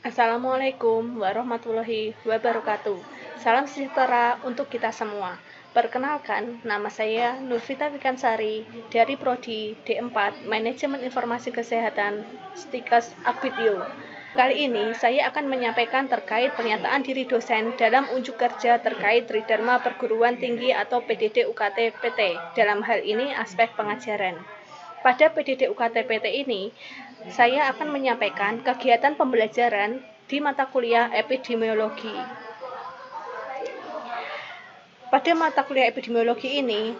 Assalamualaikum warahmatullahi wabarakatuh. Salam sejahtera untuk kita semua. Perkenalkan, nama saya Nurvita Wikansari dari Prodi D4 Manajemen Informasi Kesehatan Stikes Akbidyo. Kali ini saya akan menyampaikan terkait pernyataan diri dosen dalam unjuk kerja terkait Tridharma Perguruan Tinggi atau PDD UKT PT. Dalam hal ini aspek pengajaran. Pada PDD UKT PT ini, saya akan menyampaikan kegiatan pembelajaran di mata kuliah epidemiologi. Pada mata kuliah epidemiologi ini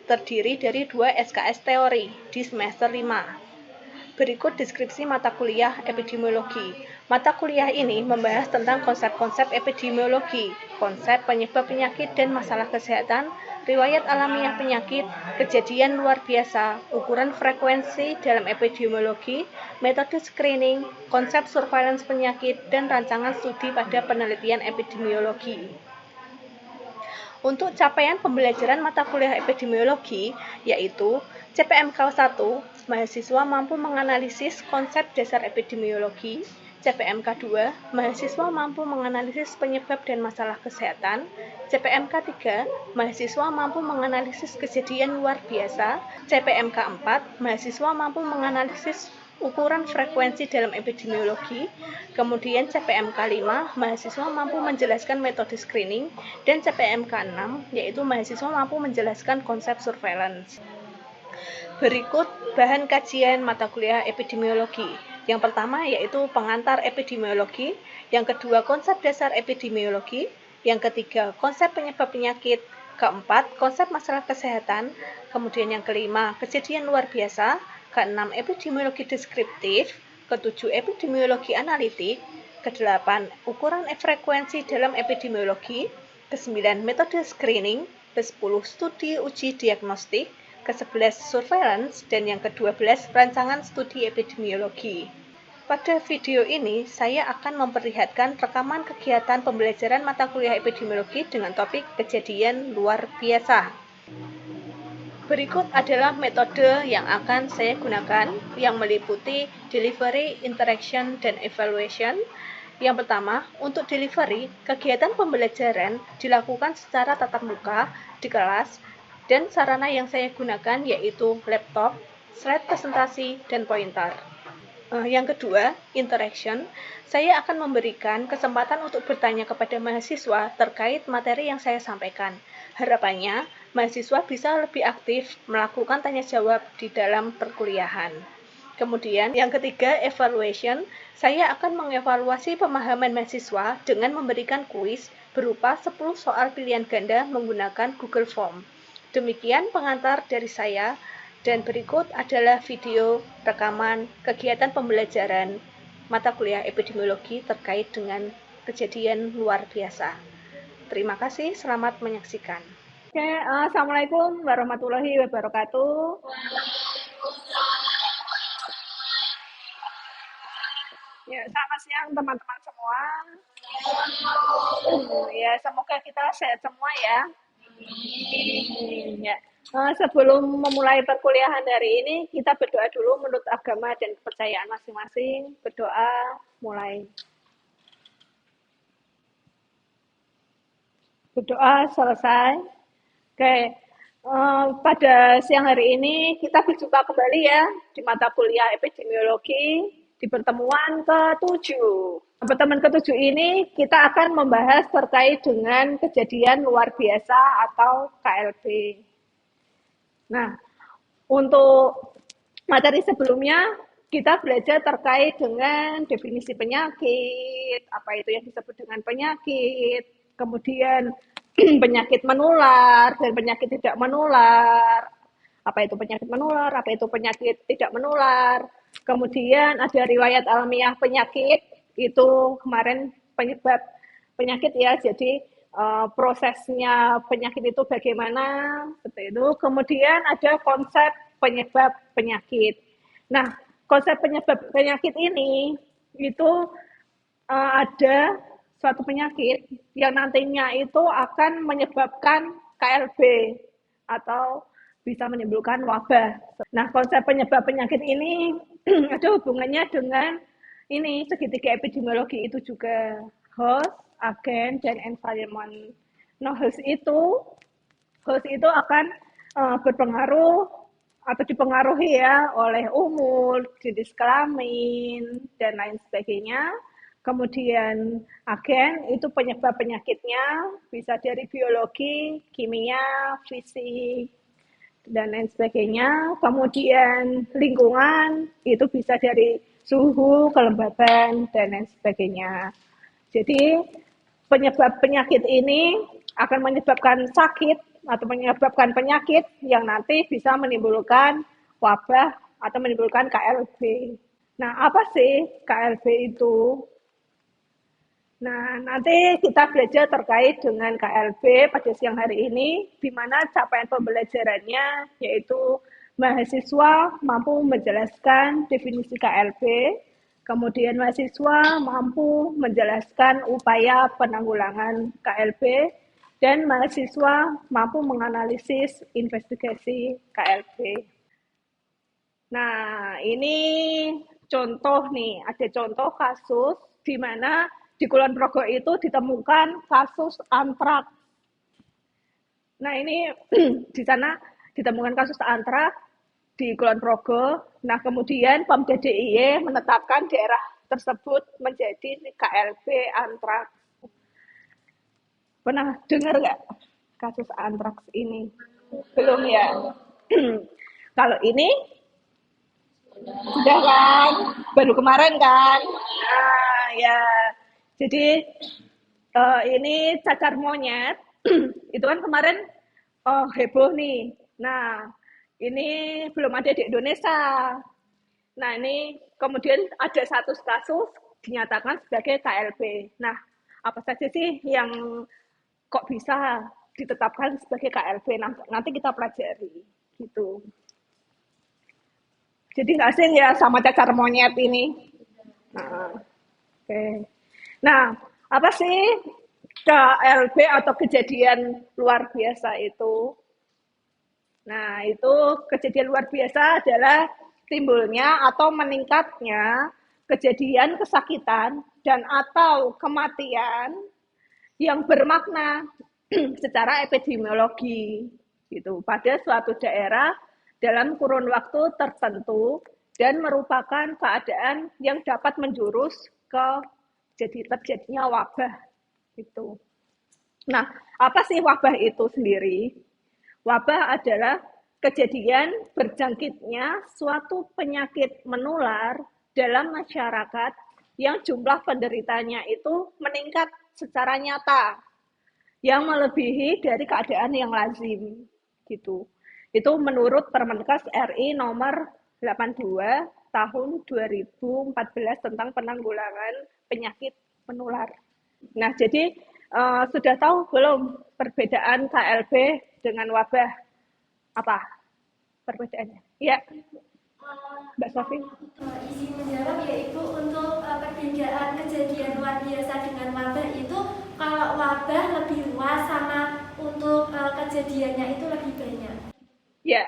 terdiri dari 2 SKS teori di semester 5. Berikut deskripsi mata kuliah epidemiologi. Mata kuliah ini membahas tentang konsep-konsep epidemiologi, konsep penyebab penyakit dan masalah kesehatan, riwayat alamiah penyakit, kejadian luar biasa, ukuran frekuensi dalam epidemiologi, metode screening, konsep surveillance penyakit, dan rancangan studi pada penelitian epidemiologi. Untuk capaian pembelajaran mata kuliah epidemiologi, yaitu CPMK 1, mahasiswa mampu menganalisis konsep dasar epidemiologi. CPMK 2, mahasiswa mampu menganalisis penyebab dan masalah kesehatan. CPMK 3, mahasiswa mampu menganalisis kejadian luar biasa. CPMK 4, mahasiswa mampu menganalisis ukuran frekuensi dalam epidemiologi. Kemudian CPMK 5, mahasiswa mampu menjelaskan metode screening, dan CPMK 6, yaitu mahasiswa mampu menjelaskan konsep surveillance. Berikut bahan kajian mata kuliah epidemiologi. Yang pertama yaitu pengantar epidemiologi, yang kedua konsep dasar epidemiologi, yang ketiga konsep penyebab penyakit, keempat konsep masalah kesehatan, kemudian yang kelima kejadian luar biasa, keenam epidemiologi deskriptif, ketujuh epidemiologi analitik, kedelapan ukuran frekuensi dalam epidemiologi, kesembilan metode screening, ke-10 studi uji diagnostik, ke-11 surveillance, dan yang ke-12 rancangan studi epidemiologi. Pada video ini, saya akan memperlihatkan rekaman kegiatan pembelajaran mata kuliah epidemiologi dengan topik kejadian luar biasa. Berikut adalah metode yang akan saya gunakan, yang meliputi delivery, interaction, dan evaluation. Yang pertama, untuk delivery, kegiatan pembelajaran dilakukan secara tatap muka di kelas, dan sarana yang saya gunakan yaitu laptop, slide presentasi, dan pointer. Yang kedua, interaction. Saya akan memberikan kesempatan untuk bertanya kepada mahasiswa terkait materi yang saya sampaikan. Harapannya, mahasiswa bisa lebih aktif melakukan tanya jawab di dalam perkuliahan. Kemudian, yang ketiga, evaluation. Saya akan mengevaluasi pemahaman mahasiswa dengan memberikan kuis berupa 10 soal pilihan ganda menggunakan Google Form. Demikian pengantar dari saya. Dan berikut adalah video rekaman kegiatan pembelajaran mata kuliah epidemiologi terkait dengan kejadian luar biasa. Terima kasih, selamat menyaksikan. Oke, Assalamualaikum warahmatullahi wabarakatuh. Ya, selamat siang teman-teman semua. Ya, semoga kita sehat semua ya. Ya. Sebelum memulai perkuliahan hari ini, kita berdoa dulu menurut agama dan kepercayaan masing-masing. Berdoa, mulai. Berdoa, selesai. Oke, pada siang hari ini kita berjumpa kembali ya di mata kuliah epidemiologi di pertemuan ke-7. Pertemuan ke-7 ini kita akan membahas terkait dengan kejadian luar biasa atau KLB. Nah, untuk materi sebelumnya kita belajar terkait dengan definisi penyakit, apa itu yang disebut dengan penyakit, kemudian penyakit menular dan penyakit tidak menular, apa itu penyakit menular, apa itu penyakit tidak menular, kemudian ada riwayat alamiah penyakit, itu kemarin penyebab penyakit ya, jadi prosesnya penyakit itu bagaimana, seperti itu. Kemudian ada konsep penyebab penyakit. Nah, konsep penyebab penyakit ini itu ada suatu penyakit yang nantinya itu akan menyebabkan KLB atau bisa menimbulkan wabah. Nah, konsep penyebab penyakit ini ada hubungannya dengan ini segitiga epidemiologi itu juga host, agen, dan environment. Nah, host itu akan berpengaruh atau dipengaruhi ya oleh umur, jenis kelamin, dan lain sebagainya. Kemudian agen itu penyebab penyakitnya bisa dari biologi, kimia, fisik, dan lain sebagainya. Kemudian lingkungan itu bisa dari suhu, kelembaban, dan lain sebagainya. Jadi penyebab penyakit ini akan menyebabkan sakit atau menyebabkan penyakit yang nanti bisa menimbulkan wabah atau menimbulkan KLB. Nah, apa sih KLB itu? Nah, nanti kita belajar terkait dengan KLB pada siang hari ini, di mana capaian pembelajarannya yaitu mahasiswa mampu menjelaskan definisi KLB, kemudian mahasiswa mampu menjelaskan upaya penanggulangan KLB, dan mahasiswa mampu menganalisis investigasi KLB. Nah, ini contoh nih, ada contoh kasus di mana di Kulon Progo itu ditemukan kasus antraks. Nah, ini di sana ditemukan kasus antraks di Kulon Progo. Nah, kemudian Pemda DIY menetapkan daerah tersebut menjadi KLB antraks. Pernah dengar nggak kasus antraks ini? Belum ya? Kalau ini sudah kan? Baru kemarin kan? Nah, ya. Jadi ini cacar monyet itu kan kemarin heboh nih. Nah, ini belum ada di Indonesia. Nah, ini kemudian ada satu kasus dinyatakan sebagai KLB. Nah, apa saja sih yang kok bisa ditetapkan sebagai KLB? Nah, nanti kita pelajari gitu. Jadi nggak asing ya sama cacar monyet ini. Nah, oke. Nah, apa sih KLB atau kejadian luar biasa itu? Nah, itu kejadian luar biasa adalah timbulnya atau meningkatnya kejadian kesakitan dan atau kematian yang bermakna secara epidemiologi gitu pada suatu daerah dalam kurun waktu tertentu dan merupakan keadaan yang dapat menjurus ke terjadinya wabah itu. Nah, apa sih wabah itu sendiri? Wabah adalah kejadian berjangkitnya suatu penyakit menular dalam masyarakat yang jumlah penderitanya itu meningkat secara nyata yang melebihi dari keadaan yang lazim gitu. Itu menurut Permenkes RI nomor 82 tahun 2014 tentang penanggulangan penyakit menular. Nah, jadi sudah tahu belum perbedaan KLB dengan wabah apa perbedaannya? Ya, Mbak Sofi. Izin menjawab yaitu untuk perbedaan kejadian luar biasa dengan wabah itu kalau wabah lebih luas sama untuk kejadiannya itu lebih banyak. Ya,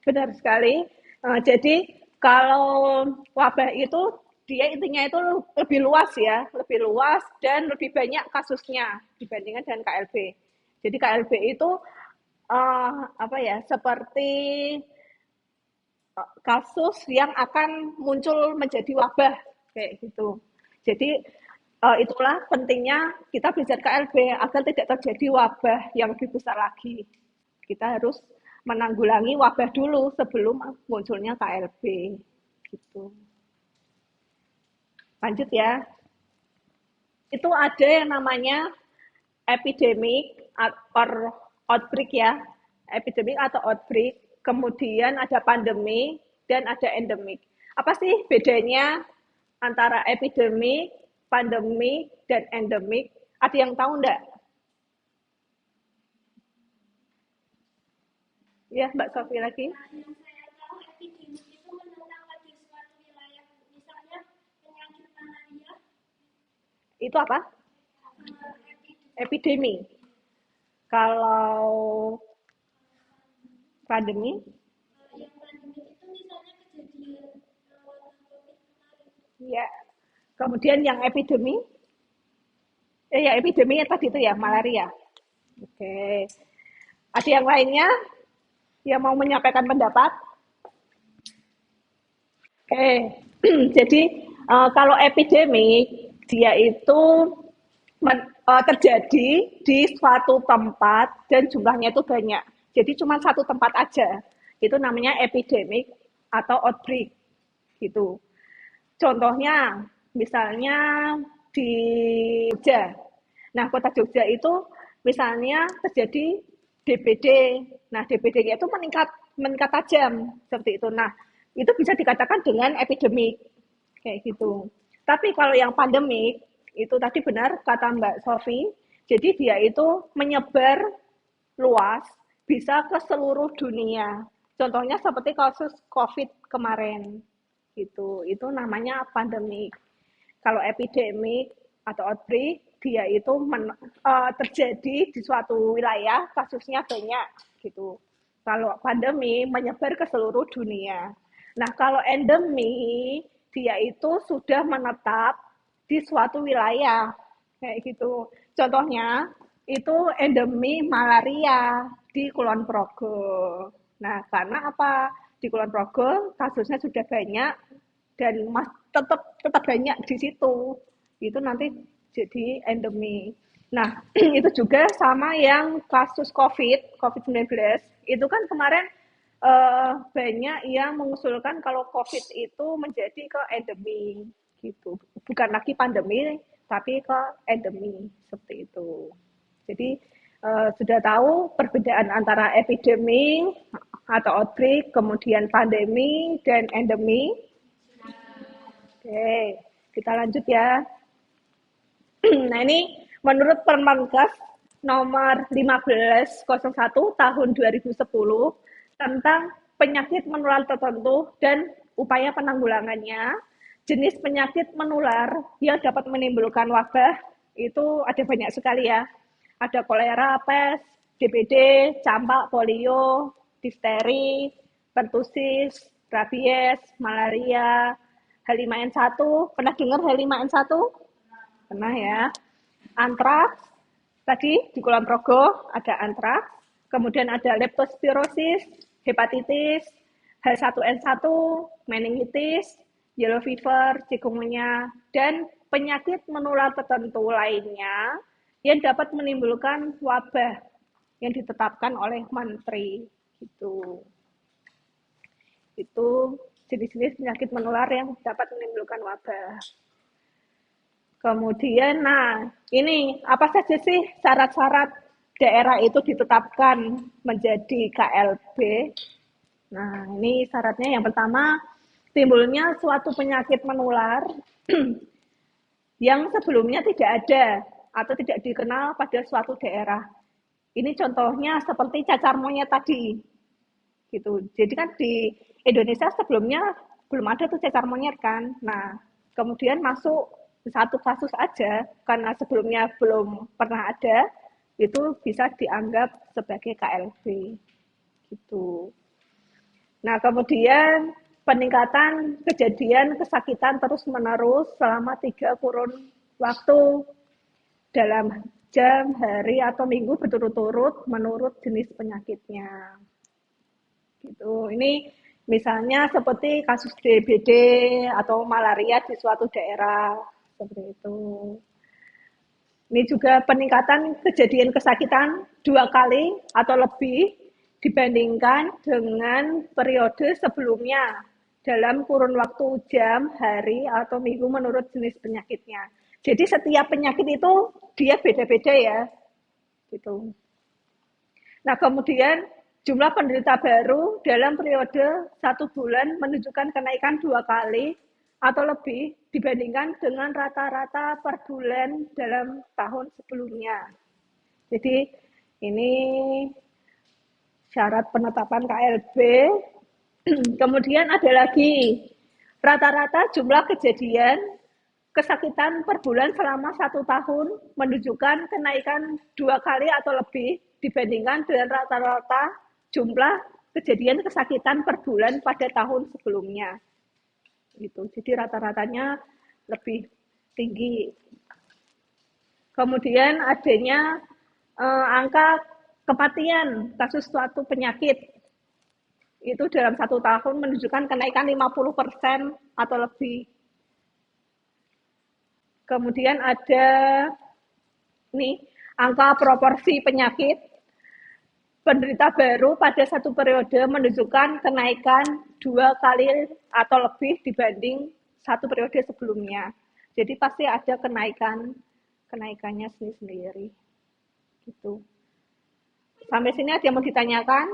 benar sekali. Jadi kalau wabah itu dia intinya itu lebih luas ya, lebih luas dan lebih banyak kasusnya dibandingkan dengan KLB. Jadi KLB itu apa ya, seperti kasus yang akan muncul menjadi wabah kayak gitu. Jadi itulah pentingnya kita belajar KLB agar tidak terjadi wabah yang lebih besar lagi. Kita harus menanggulangi wabah dulu sebelum munculnya KLB gitu. Lanjut ya. Itu ada yang namanya epidemic or outbreak ya. Epidemic atau outbreak, kemudian ada pandemi dan ada endemik. Apa sih bedanya antara epidemik, pandemi, dan endemik? Ada yang tahu enggak? Ya, Mbak Sofi lagi. Nah, yang saya tahu epidemi itu menentang pada suatu wilayah, misalnya penyakit malaria. Itu apa? Epidemi. Kalau pandemi? Yang pandemi itu misalnya kejadian wabah COVID kemarin. Ya. Kemudian yang epidemi, ya epidemi yang tadi itu ya, malaria. Oke. Ada yang lainnya yang mau menyampaikan pendapat? Oke. Jadi kalau epidemi dia itu terjadi di suatu tempat dan jumlahnya itu banyak. Jadi cuma satu tempat aja. Itu namanya epidemic atau outbreak gitu. Contohnya misalnya di Jogja. Nah, kota Jogja itu misalnya terjadi DBD. Nah, DBD-nya itu meningkat meningkat tajam seperti itu. Nah, itu bisa dikatakan dengan epidemik kayak gitu. Tapi kalau yang pandemik itu tadi benar kata Mbak Sofi, jadi dia itu menyebar luas bisa ke seluruh dunia. Contohnya seperti kasus COVID kemarin gitu. Itu namanya pandemik. Kalau epidemik atau outbreak dia itu terjadi di suatu wilayah kasusnya banyak gitu. Kalau pandemi menyebar ke seluruh dunia. Nah, kalau endemi dia itu sudah menetap di suatu wilayah kayak gitu. Contohnya itu endemi malaria di Kulon Progo. Nah, karena apa? Di Kulon Progo kasusnya sudah banyak dan tetap banyak di situ. Itu nanti jadi endemi. Nah, itu juga sama yang kasus COVID-19, itu kan kemarin banyak yang mengusulkan kalau COVID itu menjadi ke endemi gitu. Bukan lagi pandemi, tapi ke endemi seperti itu. Jadi sudah tahu perbedaan antara epidemi atau outbreak, kemudian pandemi dan endemi. Oke, kita lanjut ya. Nah, ini menurut Permenkes nomor 1501 tahun 2010 tentang penyakit menular tertentu dan upaya penanggulangannya, jenis penyakit menular yang dapat menimbulkan wabah itu ada banyak sekali ya. Ada kolera, pes, DBD, campak, polio, difteri, pertusis, rabies, malaria, H5N1. Pernah dengar H5N1? Pernah ya. Antraks, tadi di Kulon Progo ada antraks, kemudian ada leptospirosis, hepatitis, H1N1, meningitis, yellow fever, chikungunya, dan penyakit menular tertentu lainnya yang dapat menimbulkan wabah yang ditetapkan oleh menteri gitu. Itu jenis-jenis penyakit menular yang dapat menimbulkan wabah. Kemudian, nah ini apa saja sih syarat-syarat daerah itu ditetapkan menjadi KLB? Nah, ini syaratnya yang pertama, timbulnya suatu penyakit menular yang sebelumnya tidak ada atau tidak dikenal pada suatu daerah. Ini contohnya seperti cacar monyet tadi, gitu. Jadi kan di Indonesia sebelumnya belum ada tuh cacar monyet kan. Nah, kemudian masuk satu kasus aja karena sebelumnya belum pernah ada, itu bisa dianggap sebagai KLB gitu. Nah, kemudian peningkatan kejadian kesakitan terus-menerus selama 3 kurun waktu dalam jam, hari, atau minggu berturut-turut menurut jenis penyakitnya. Gitu. Ini misalnya seperti kasus DBD atau malaria di suatu daerah seperti itu. Ini juga peningkatan kejadian kesakitan 2 kali atau lebih dibandingkan dengan periode sebelumnya dalam kurun waktu jam, hari, atau minggu menurut jenis penyakitnya. Jadi setiap penyakit itu dia beda-beda ya. Gitu. Nah, kemudian jumlah penderita baru dalam periode 1 bulan menunjukkan kenaikan 2 kali atau lebih dibandingkan dengan rata-rata per bulan dalam tahun sebelumnya. Jadi ini syarat penetapan KLB. Kemudian ada lagi rata-rata jumlah kejadian kesakitan per bulan selama 1 tahun menunjukkan kenaikan 2 kali atau lebih dibandingkan dengan rata-rata jumlah kejadian kesakitan per bulan pada tahun sebelumnya. Gitu. Jadi rata-ratanya lebih tinggi. Kemudian adanya angka kematian kasus suatu penyakit itu dalam 1 tahun menunjukkan kenaikan 50% atau lebih. Kemudian ada nih angka proporsi penyakit penderita baru pada satu periode menunjukkan kenaikan 2 kali atau lebih dibanding satu periode sebelumnya. Jadi pasti ada kenaikannya sendiri. Gitu. Sampai sini ada yang mau ditanyakan?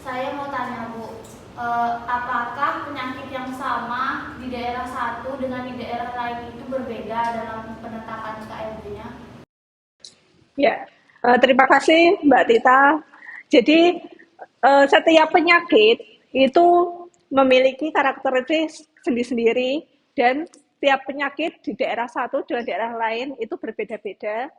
Saya mau tanya Bu, apakah penyakit yang sama di daerah satu dengan di daerah lain itu berbeda dalam penetapan KLB-nya? Ya, terima kasih Mbak Tita. Jadi setiap penyakit itu memiliki karakteristik sendiri-sendiri dan setiap penyakit di daerah satu dengan daerah lain itu berbeda-beda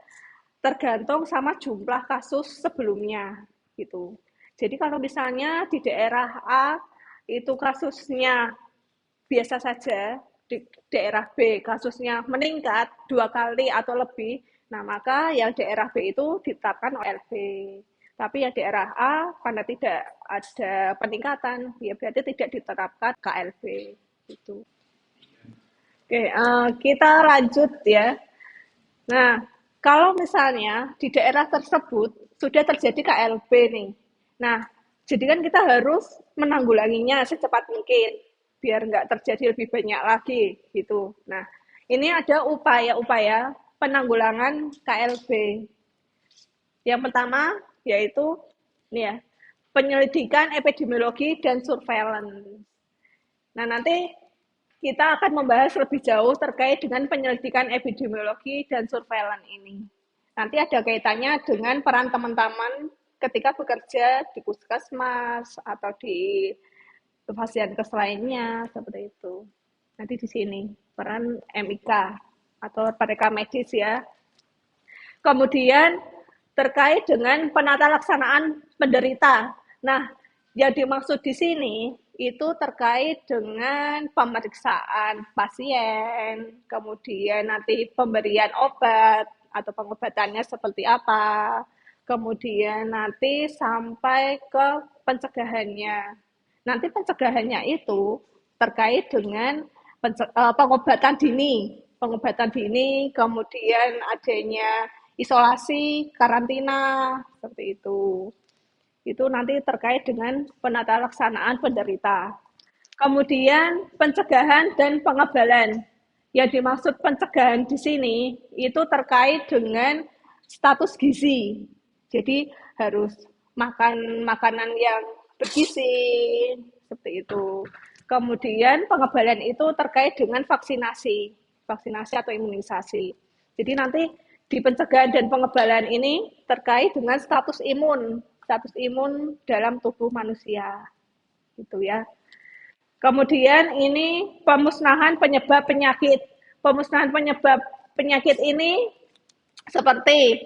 tergantung sama jumlah kasus sebelumnya gitu. Jadi kalau misalnya di daerah A itu kasusnya biasa saja, di daerah B kasusnya meningkat 2 kali atau lebih, nah maka yang daerah B itu ditetapkan OLB. Tapi yang daerah A karena tidak ada peningkatan, ya berarti tidak diterapkan KLB. Gitu. Oke, kita lanjut ya. Nah, kalau misalnya di daerah tersebut sudah terjadi KLB nih, nah, jadi kan kita harus menanggulanginya secepat mungkin biar nggak terjadi lebih banyak lagi gitu. Nah, ini ada upaya-upaya penanggulangan KLB. Yang pertama yaitu nih ya, penyelidikan epidemiologi dan surveillance. Nah, nanti kita akan membahas lebih jauh terkait dengan penyelidikan epidemiologi dan surveillance ini. Nanti ada kaitannya dengan peran teman-teman ketika bekerja di puskesmas atau di fasilitas lainnya seperti itu. Nanti di sini peran MIK atau mereka medis ya. Kemudian terkait dengan penata laksanaan penderita. Nah, yang dimaksud di sini itu terkait dengan pemeriksaan pasien, kemudian nanti pemberian obat atau pengobatannya seperti apa, kemudian nanti sampai ke pencegahannya. Nanti pencegahannya itu terkait dengan pengobatan dini, kemudian adanya isolasi, karantina, seperti itu. Itu nanti terkait dengan penata laksanaan penderita. Kemudian pencegahan dan pengebalan. Yang dimaksud pencegahan di sini itu terkait dengan status gizi. Jadi harus makan makanan yang bergizi, seperti itu. Kemudian pengebalan itu terkait dengan vaksinasi atau imunisasi. Jadi nanti di pencegahan dan pengebalan ini terkait dengan status imun dalam tubuh manusia, gitu ya. Kemudian ini pemusnahan penyebab penyakit. Pemusnahan penyebab penyakit ini seperti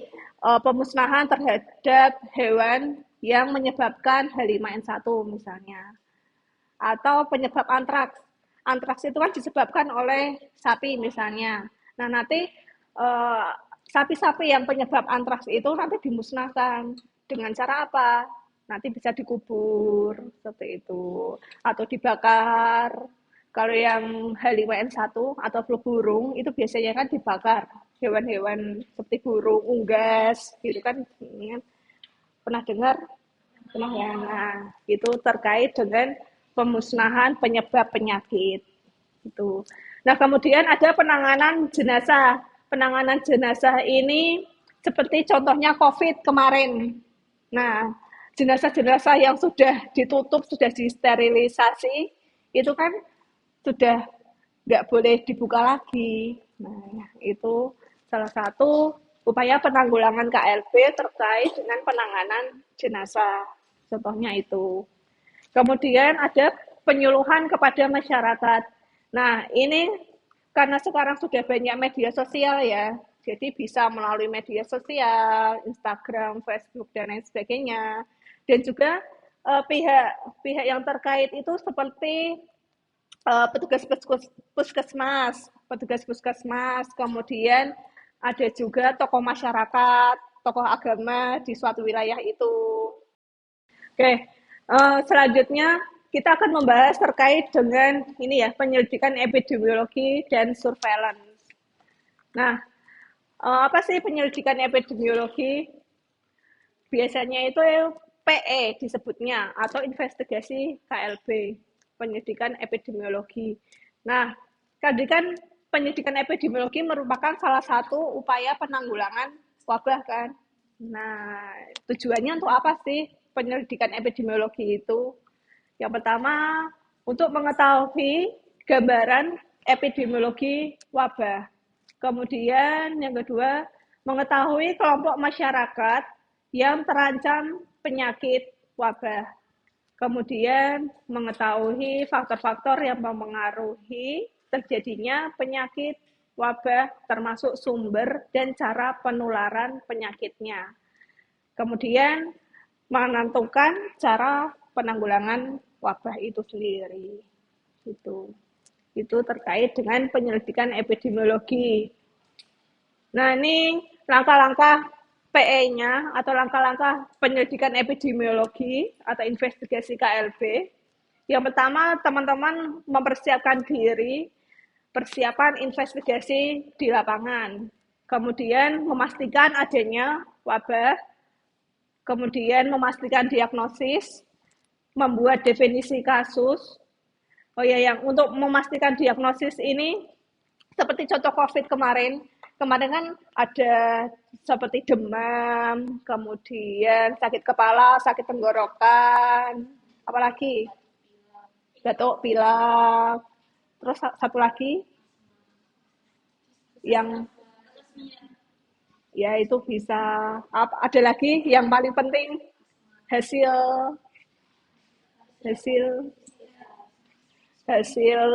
pemusnahan terhadap hewan yang menyebabkan H5N1 misalnya. Atau penyebab antraks. Antraks itu kan disebabkan oleh sapi misalnya. Nah, nanti sapi-sapi yang penyebab antraks itu nanti dimusnahkan. Dengan cara apa? Nanti bisa dikubur, seperti itu. Atau dibakar. Kalau yang H5N1 atau flu burung, itu biasanya kan dibakar. Hewan-hewan seperti burung, unggas, gitu kan. Pernah dengar? Pernah ya? Nah, itu terkait dengan pemusnahan penyebab penyakit. Itu. Nah, kemudian ada penanganan jenazah. Penanganan jenazah ini seperti contohnya COVID kemarin. Nah, jenazah-jenazah yang sudah ditutup, sudah disterilisasi, itu kan sudah nggak boleh dibuka lagi. Nah, itu salah satu upaya penanggulangan KLB terkait dengan penanganan jenazah. Contohnya itu. Kemudian ada penyuluhan kepada masyarakat. Nah, ini karena sekarang sudah banyak media sosial ya, jadi bisa melalui media sosial, Instagram, Facebook, dan lain sebagainya. Dan juga pihak yang terkait itu seperti petugas puskesmas petugas puskesmas, kemudian ada juga tokoh masyarakat, tokoh agama di suatu wilayah itu. Oke, selanjutnya kita akan membahas terkait dengan ini ya, penyelidikan epidemiologi dan surveillance. Nah, apa sih penyelidikan epidemiologi? Biasanya itu PE disebutnya atau investigasi KLB, penyelidikan epidemiologi. Nah, tadi kan penyelidikan epidemiologi merupakan salah satu upaya penanggulangan wabah kan. Nah, tujuannya untuk apa sih penyelidikan epidemiologi itu? Yang pertama, untuk mengetahui gambaran epidemiologi wabah. Kemudian yang kedua, mengetahui kelompok masyarakat yang terancam penyakit wabah. Kemudian mengetahui faktor-faktor yang mempengaruhi terjadinya penyakit wabah termasuk sumber dan cara penularan penyakitnya. Kemudian menentukan cara penanggulangan wabah itu sendiri. Itu terkait dengan penyelidikan epidemiologi. Nah, ini langkah-langkah PE-nya atau langkah-langkah penyelidikan epidemiologi atau investigasi KLB. Yang pertama, teman-teman mempersiapkan diri, persiapan investigasi di lapangan. Kemudian memastikan adanya wabah, kemudian memastikan diagnosis, membuat definisi kasus. Oh ya, yang untuk memastikan diagnosis ini, seperti contoh COVID kemarin kan ada seperti demam, kemudian sakit kepala, sakit tenggorokan, apalagi batuk, pilek, terus satu lagi yang ya itu bisa ada lagi yang paling penting hasil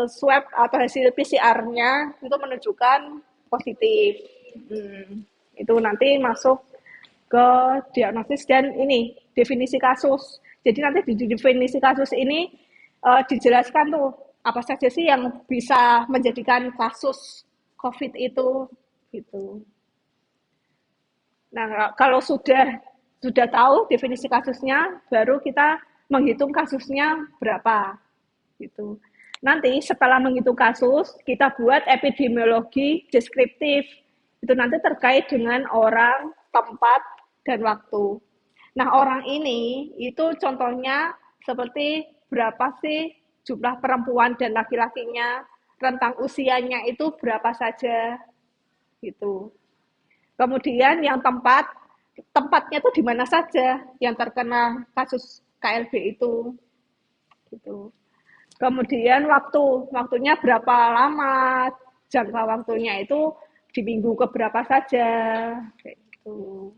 swab atau hasil PCR-nya itu menunjukkan positif. Itu nanti masuk ke diagnosis dan ini definisi kasus. Jadi nanti di definisi kasus ini dijelaskan tuh apa saja sih yang bisa menjadikan kasus COVID itu gitu. Nah, kalau sudah tahu definisi kasusnya, baru kita menghitung kasusnya berapa gitu. Nanti setelah menghitung kasus, kita buat epidemiologi deskriptif. Itu nanti terkait dengan orang, tempat, dan waktu. Nah, orang ini itu contohnya seperti berapa sih jumlah perempuan dan laki-lakinya, rentang usianya itu berapa saja gitu. Kemudian yang tempatnya itu di mana saja yang terkena kasus KLB itu gitu. Kemudian waktunya berapa lama, jangka waktunya itu di minggu keberapa saja, kayak gitu.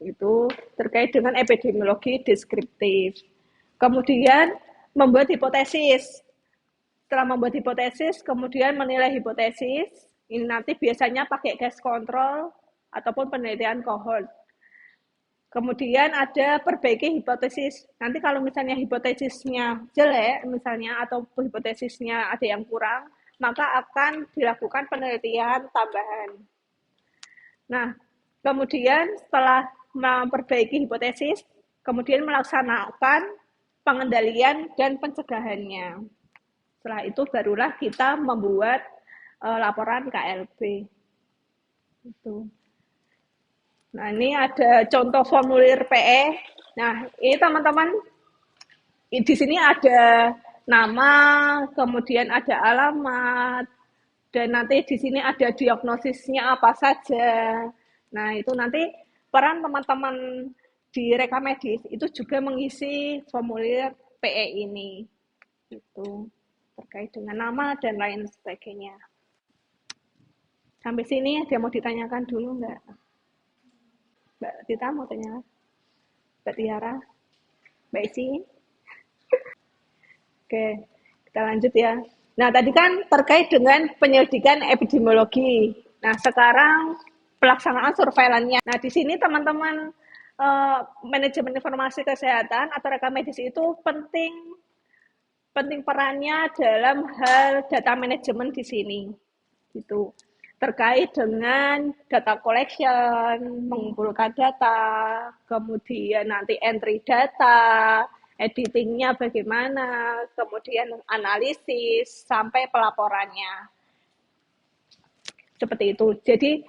Itu terkait dengan epidemiologi deskriptif. Kemudian membuat hipotesis. Setelah membuat hipotesis, kemudian menilai hipotesis. Ini nanti biasanya pakai case control ataupun penelitian cohort. Kemudian ada perbaiki hipotesis. Nanti kalau misalnya hipotesisnya jelek, misalnya atau hipotesisnya ada yang kurang, maka akan dilakukan penelitian tambahan. Nah, kemudian setelah memperbaiki hipotesis, kemudian melaksanakan pengendalian dan pencegahannya. Setelah itu barulah kita membuat laporan KLB. Itu. Nah, ini ada contoh formulir PE. Nah, ini teman-teman, di sini ada nama, kemudian ada alamat, dan nanti di sini ada diagnosisnya apa saja. Nah, itu nanti peran teman-teman di rekam medis itu juga mengisi formulir PE ini. Itu terkait dengan nama dan lain sebagainya. Sampai sini ada mau ditanyakan dulu enggak? Mbak Tita mau tanya? Mbak Tiara? Mbak Eci? Oke, kita lanjut ya. Nah, tadi kan terkait dengan penyelidikan epidemiologi. Nah, sekarang pelaksanaan surveillance-nya. Nah, di sini teman-teman manajemen informasi kesehatan atau rekam medis itu penting perannya dalam hal data manajemen di sini. Gitu. Terkait dengan data collection, mengumpulkan data, kemudian nanti entry data, editingnya bagaimana, kemudian analisis, sampai pelaporannya. Seperti itu. Jadi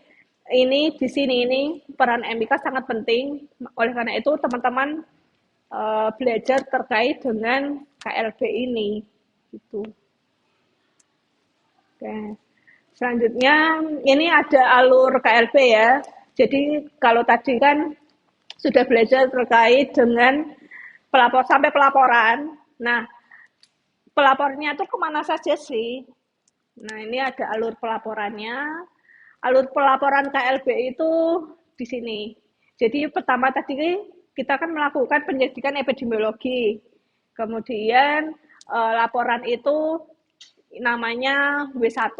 ini di sini ini peran MIK sangat penting. Oleh karena itu teman-teman belajar terkait dengan KLB ini. Gitu. Oke. Selanjutnya ini ada alur KLB ya. Jadi kalau tadi kan sudah belajar terkait dengan sampai pelaporan. Nah, pelapornya itu kemana saja sih? Nah, ini ada alur pelaporannya. Alur pelaporan KLB itu di sini. Jadi pertama tadi kita kan melakukan penyelidikan epidemiologi. Kemudian laporan itu namanya W1.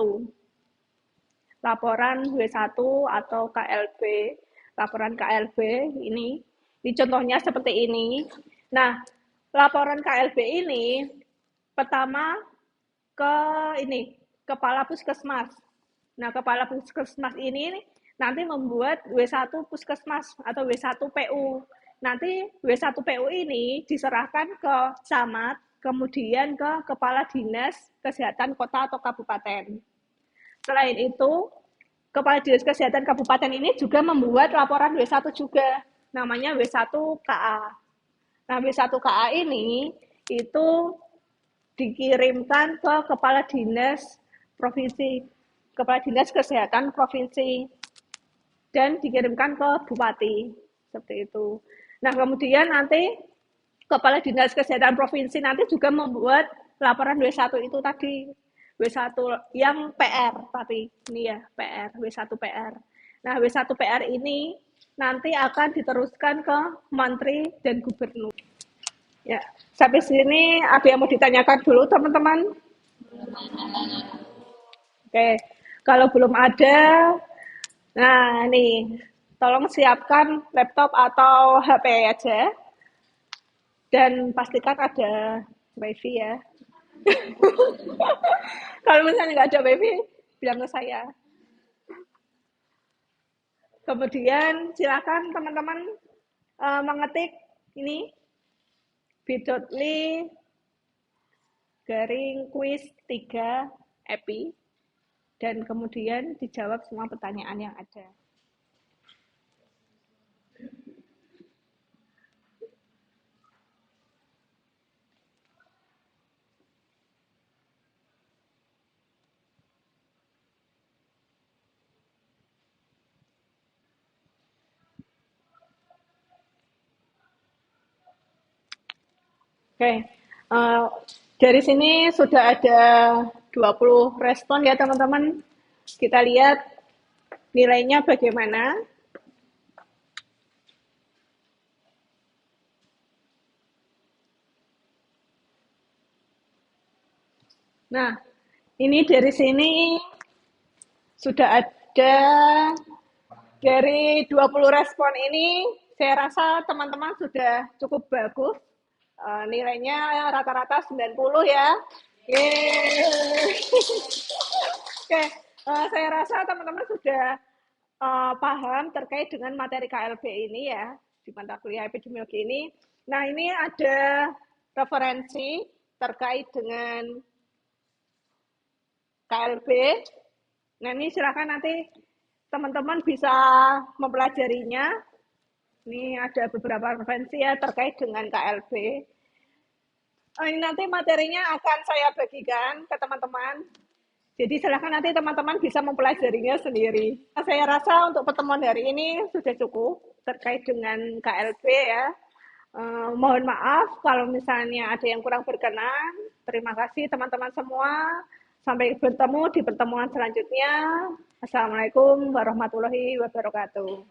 Laporan W1 atau KLB. Laporan KLB ini contohnya seperti ini. Nah, laporan KLB ini pertama ke ini kepala puskesmas. Nah, kepala puskesmas ini nanti membuat W1 puskesmas atau W1 PU. Nanti W1 PU ini diserahkan ke camat, kemudian ke kepala dinas kesehatan kota atau kabupaten. Selain itu, kepala dinas kesehatan kabupaten ini juga membuat laporan W1 juga, namanya W1 KA. Nah, W1 KA ini itu dikirimkan ke kepala dinas provinsi, kepala dinas kesehatan provinsi, dan dikirimkan ke bupati, seperti itu. Nah, kemudian nanti kepala dinas kesehatan provinsi nanti juga membuat laporan W1 itu tadi, W1 yang PR, tapi ini ya PR, W1 PR. Nah, W1 PR ini nanti akan diteruskan ke menteri dan gubernur. Ya, sampai sini ada yang mau ditanyakan dulu teman-teman? Oke, kalau belum ada, nah nih, tolong siapkan laptop atau HP aja, dan pastikan ada wifi ya. Kalau misalnya nggak ada wifi, bilang ke saya. Kemudian silakan teman-teman mengetik ini bit.ly /quiz 3 EPI dan kemudian dijawab semua pertanyaan yang ada. Oke, dari sini sudah ada 20 respon ya teman-teman. Kita lihat nilainya bagaimana. Nah, ini dari sini sudah ada dari 20 respon ini, saya rasa teman-teman sudah cukup bagus. Nilainya rata-rata 90 ya. Oke, saya rasa teman-teman sudah paham terkait dengan materi KLB ini ya, di mata kuliah epidemiologi ini. Nah, ini ada referensi terkait dengan KLB. Nah, ini silakan nanti teman-teman bisa mempelajarinya. Ini ada beberapa referensi ya terkait dengan KLB. Ini nanti materinya akan saya bagikan ke teman-teman. Jadi silakan nanti teman-teman bisa mempelajarinya sendiri. Nah, saya rasa untuk pertemuan hari ini sudah cukup terkait dengan KLB ya. Mohon maaf kalau misalnya ada yang kurang berkenan. Terima kasih teman-teman semua. Sampai bertemu di pertemuan selanjutnya. Assalamualaikum warahmatullahi wabarakatuh.